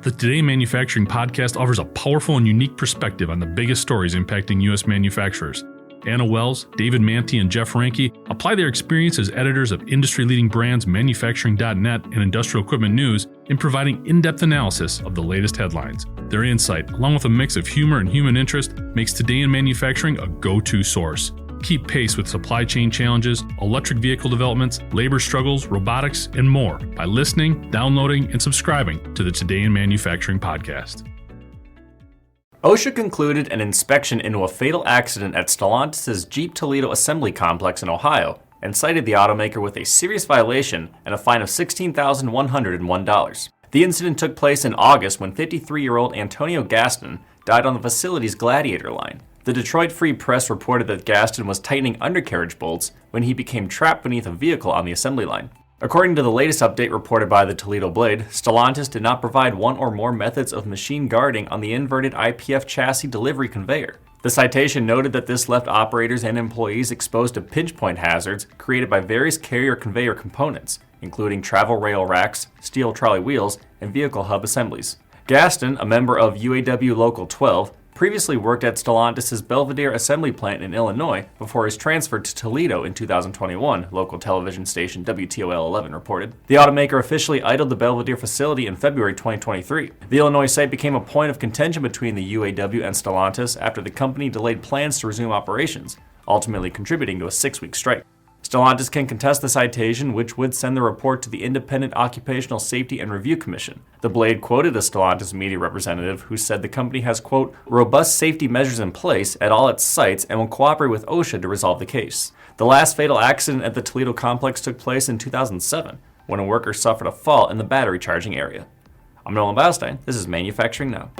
The Today in Manufacturing podcast offers a powerful and unique perspective on the biggest stories impacting U.S. manufacturers. Anna Wells, David Manti, and Jeff Ranke apply their experience as editors of industry-leading brands Manufacturing.net and Industrial Equipment News in providing in-depth analysis of the latest headlines. Their insight, along with a mix of humor and human interest, makes Today in Manufacturing a go-to source. Keep pace with supply chain challenges, electric vehicle developments, labor struggles, robotics, and more by listening, downloading, and subscribing to the Today in Manufacturing podcast. OSHA concluded an inspection into a fatal accident at Stellantis' Jeep Toledo assembly complex in Ohio and cited the automaker with a serious violation and a fine of $16,101. The incident took place in August when 53-year-old Antonio Gaston died on the facility's Gladiator line. The Detroit Free Press reported that Gaston was tightening undercarriage bolts when he became trapped beneath a vehicle on the assembly line. According to the latest update reported by the Toledo Blade, Stellantis did not provide one or more methods of machine guarding on the inverted IPF chassis delivery conveyor. The citation noted that this left operators and employees exposed to pinch point hazards created by various carrier conveyor components, including travel rail racks, steel trolley wheels, and vehicle hub assemblies. Gaston, a member of UAW Local 12, previously worked at Stellantis' Belvidere assembly plant in Illinois before his transfer to Toledo in 2021, local television station WTOL 11 reported. The automaker officially idled the Belvidere facility in February 2023. The Illinois site became a point of contention between the UAW and Stellantis after the company delayed plans to resume operations, ultimately contributing to a 6-week strike. Stellantis can contest the citation, which would send the report to the Independent Occupational Safety and Review Commission. The Blade quoted a Stellantis media representative who said the company has, quote, robust safety measures in place at all its sites and will cooperate with OSHA to resolve the case. The last fatal accident at the Toledo complex took place in 2007, when a worker suffered a fall in the battery charging area. I'm Nolan Beilstein. This is Manufacturing Now.